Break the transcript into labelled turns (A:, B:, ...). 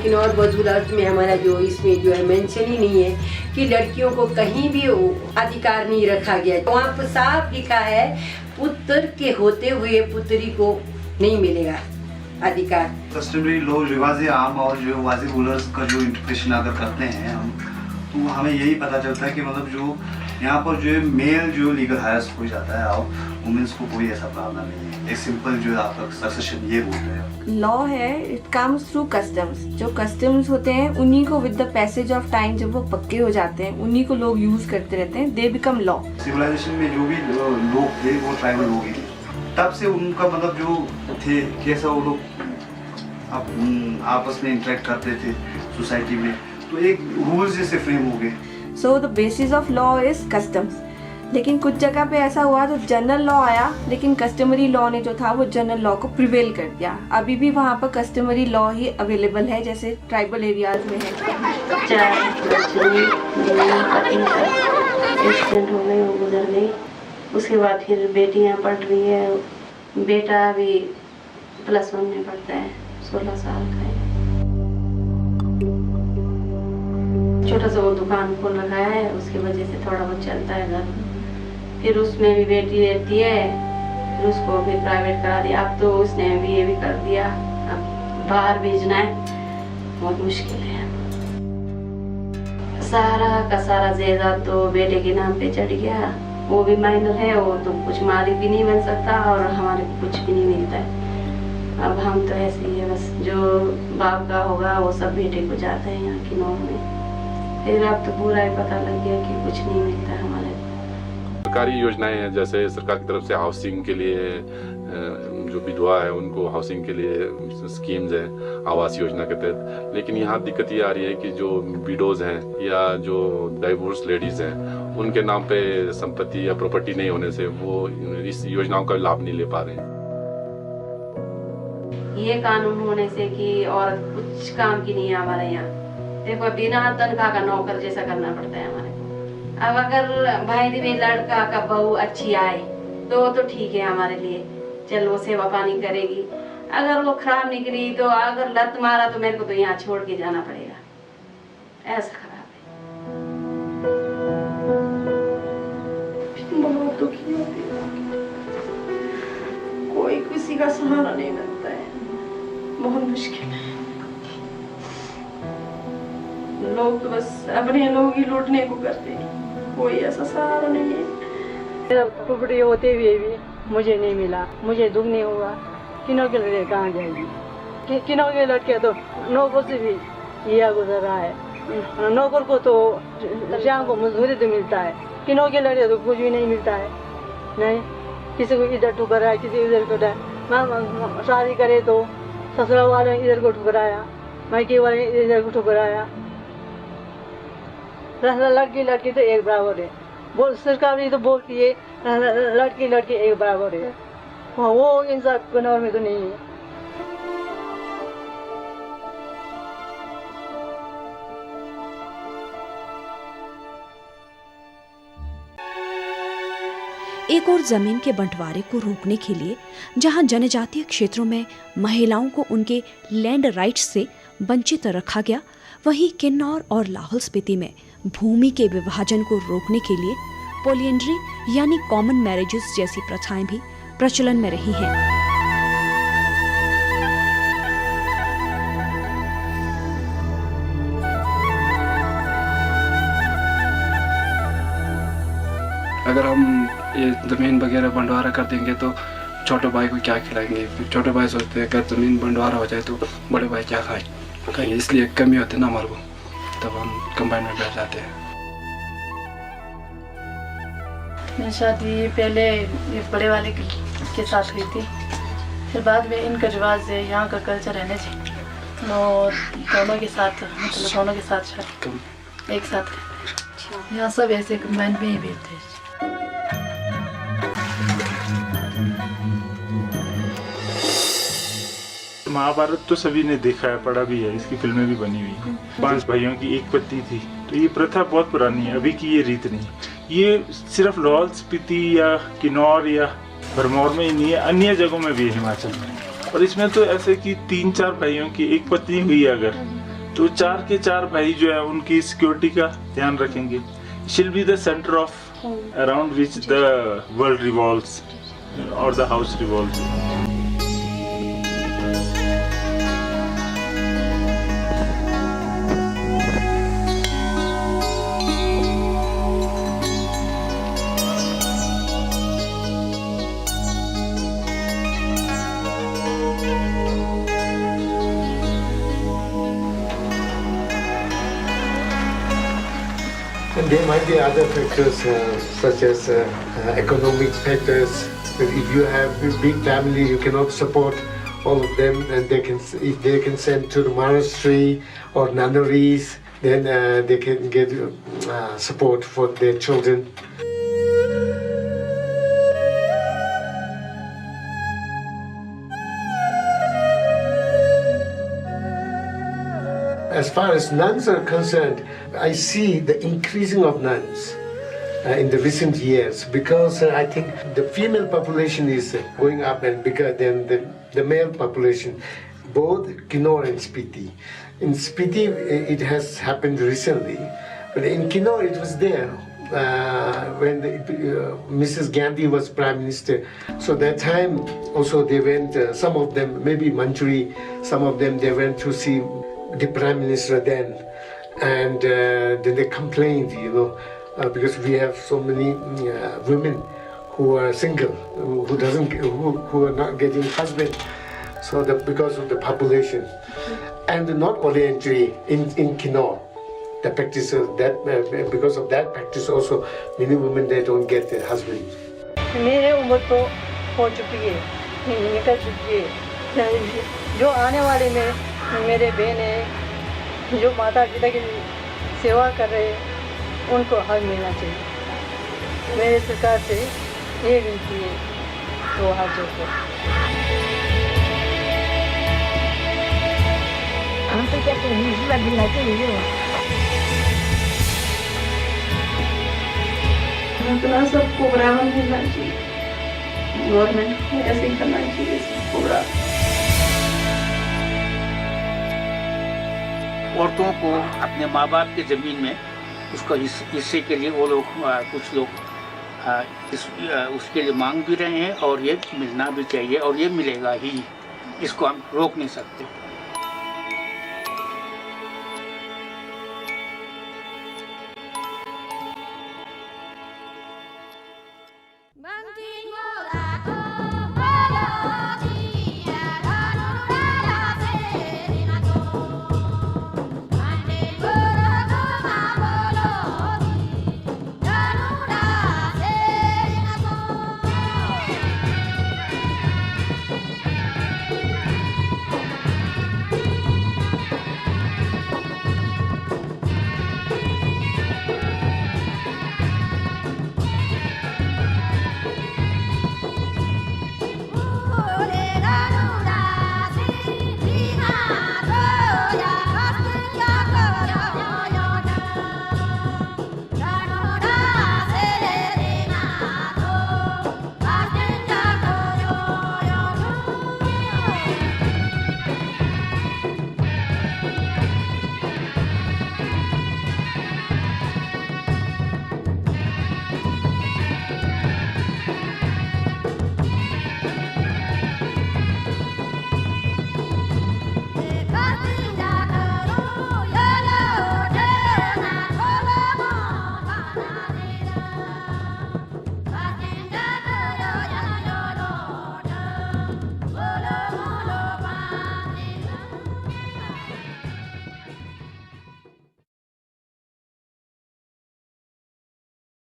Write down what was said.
A: किन्नौर बजूल अर्थ में हमारा जो इसमें जो है मेंशन ही नहीं है कि लड़कियों को कहीं भी अधिकार नहीं रखा गया। वहाँ पर साफ लिखा है पुत्र के होते हुए पुत्री को नहीं मिलेगा अधिकार।
B: कस्टमरी लॉ रिवाज आम और जो वाजिब रूलर्स का जो इंटरप्रिटेशन अगर करते हैं हम, तो हमें यही पता चलता है कि मतलब जो यहाँ पर जो मेल जो लीगल हायर्स हो जाता है और वुमेन्स को कोई ऐसा प्रॉब्लम नहीं है। एक सिंपल जो आपका सक्सेशन ये बोलते हैं
C: लॉ है, इट कम्स थ्रू कस्टम्स। जो कस्टम्स होते हैं उन्हीं को with the passage of time जब वो पक्के हो जाते हैं उन्हीं को लोग यूज करते रहते हैं, दे बिकम लॉ।
B: सिविलाइजेशन में जो भी लोग थे वो ट्राइबल लोग ही थे, तब से उनका मतलब जो थे कैसा वो लोग आपस में इंटरेक्ट करते थे सोसाइटी में, तो एक रूल्स जैसे फ्रेम हो गए।
C: So the basis of law is customs. लेकिन कुछ जगह पे ऐसा हुआ तो जनरल लॉ आया, लेकिन कस्टमरी लॉ ने जो था वो जनरल लॉ को प्रिवेल कर दिया। अभी भी वहाँ पर कस्टमरी लॉ ही अवेलेबल है जैसे ट्राइबल एरियाज में है।
D: एक्सीडेंट हो गई, वो गुजर गई। उसके बाद फिर बेटियाँ पढ़ रही है, बेटा अभी +1 में पढ़ता है, 16 साल का है। छोटा सा वो दुकान खोल रखा है, उसकी वजह से थोड़ा बहुत चलता है घर। फिर उसमें भी बेटी रहती है, फिर उसको भी प्राइवेट करा दिया। अब तो उसने BA भी कर दिया, अब बाहर भेजना है, बहुत मुश्किल है। सारा का सारा जायदाद तो बेटे के नाम पे चढ़ गया। वो भी माइनर है, वो तो कुछ मालिक भी नहीं बन सकता और हमारे को कुछ भी नहीं मिलता है। अब हम तो ऐसे ही है, बस जो बाप का होगा वो सब बेटे को जाता है यहाँ किन्नौर में। फिर अब तो पूरा ही पता लग गया कि कुछ नहीं मिलता है हमारे को।
E: सरकारी योजनाएं हैं, जैसे सरकार की तरफ से हाउसिंग के लिए जो विधवा है उनको हाउसिंग के लिए स्कीम्स हैं आवास योजना के तहत। लेकिन यहाँ दिक्कत ये आ रही है कि जो विडोज हैं या जो डाइवोर्स लेडीज हैं उनके नाम पे संपत्ति या प्रॉपर्टी नहीं होने से वो इस योजनाओं का लाभ नहीं ले पा रहे हैं।
D: ये कानून होने से कि औरत कुछ काम की नहीं है हमारे यहाँ। देखो बिना तनख्वाह का नौकर जैसा करना पड़ता है हमारे को। अब अगर भाई में लड़का का बहू अच्छी आए तो ठीक है हमारे लिए, चल वो सेवा पानी करेगी। अगर वो खराब निकली तो अगर लत मारा तो मेरे को तो यहाँ छोड़ के जाना पड़ेगा, ऐसा खराब है।
C: बहुत दुखी होती है, कोई किसी का सहारा नहीं मिलता है, बहुत मुश्किल है। लोग तो बस अपने लोग ही लूटने को करते हैं, कोई ऐसा सहारा नहीं है।
F: मेरा प्रॉपर्टी होते हुए भी मुझे नहीं मिला, मुझे दुख नहीं हुआ। किन्नौर के लड़के कहाँ जाएंगे? किन्नौर के लड़के तो नौकर से भी यह गुजर रहा है। नौकर को तो शाम को मजदूरी तो मिलता है, किन्नौर के लड़के तो कुछ भी नहीं मिलता है। नहीं, किसी को इधर ठुकराया, किसी इधर ठुकराया। शादी करे तो ससुराल वाले इधर को ठुकराया, मायके वाले इधर को ठुकराया। लड़की तो एक बराबर है। बोल सरकार भी तो बोलती है लड़की एक बराबर है, वो इंसाफ किन्नौर में तो नहीं है।
G: एक और जमीन के बंटवारे को रोकने के लिए जहां जनजातीय क्षेत्रों में महिलाओं को उनके लैंड राइट्स से वंचित रखा गया, वहीं किन्नौर और लाहौल स्पीति में भूमि के विभाजन को रोकने के लिए पॉलिएंड्री यानी कॉमन मैरिजेस जैसी प्रथाएं भी प्रचलन में रही हैं।
H: अगर हम ये ज़मीन वगैरह बंटवारा कर देंगे तो छोटे भाई को क्या खिलाएंगे? फिर छोटे भाई सोचते हैं अगर ज़मीन बंटवारा हो जाए तो बड़े भाई क्या खाएंगे, इसलिए कमी होती है ना हमारे को, तब हम कंबाइन में बैठ जाते हैं।
I: मेरी शादी पहले ये बड़े वाले के साथ हुई थी, फिर बाद में इनका रिवाज है, यहाँ का कल्चर है ना जी, और दोनों के साथ मतलब दोनों के साथ शादी एक साथ। यहाँ सब ऐसे कंबाइन में ही बैठते हैं।
J: महाभारत तो सभी ने देखा है, पढ़ा भी है, इसकी फिल्में भी बनी हुई हैं। 5 भाइयों की एक पत्नी थी, तो ये प्रथा बहुत पुरानी है, अभी की ये रीत नहीं। ये सिर्फ लाहौल स्पीति या किन्नौर या भरमौर में ही नहीं है, अन्य जगहों में भी है हिमाचल में। और इसमें तो ऐसे कि 3-4 भाइयों की एक पत्नी हुई अगर, तो 4 के 4 भाई जो है उनकी सिक्योरिटी का ध्यान रखेंगे. She'll be the center of around which the world revolves or the house revolves.
K: And there might be other factors such as economic factors. But if you have a big family, you cannot support all of them, and if they can send to the monastery or nunneries, then they can get support for their children. As far as nuns are concerned, I see the increasing of nuns in the recent years because I think the female population is going up and bigger than the male population, both Kinnaur and Spiti. In Spiti, it has happened recently, but in Kinnaur, it was there when Mrs. Gandhi was Prime Minister. So that time also they went, some of them, maybe Manjuri, some of them, they went to see the Prime Minister then, and then they complained, because we have so many women who are single, who are not getting husband, so because of the population, and not only in Kinnaur, the practice of that because of that practice also many women they don't get their husband.
F: मेरे उम्र तो हो चुकी है, निकल चुकी है. जो आने वाले में मेरे बहन है, जो माता पिता की सेवा कर रहे हैं, उनको हक मिलना चाहिए. मेरे सरकार से ये विनती है, वो हाथ जोड़कर.
L: हम तो कहते हैं इसमें मिलना चाहिए.
D: अपना सबको बराबर मिलना चाहिए. गवर्नमेंट को ऐसे ही करना चाहिए सबको बराबर.
M: औरतों को अपने माँ बाप के ज़मीन में उसका हिस्से के लिए वो लोग कुछ लोग उसके लिए मांग भी रहे हैं और ये मिलना भी चाहिए और ये मिलेगा ही. इसको हम रोक नहीं सकते.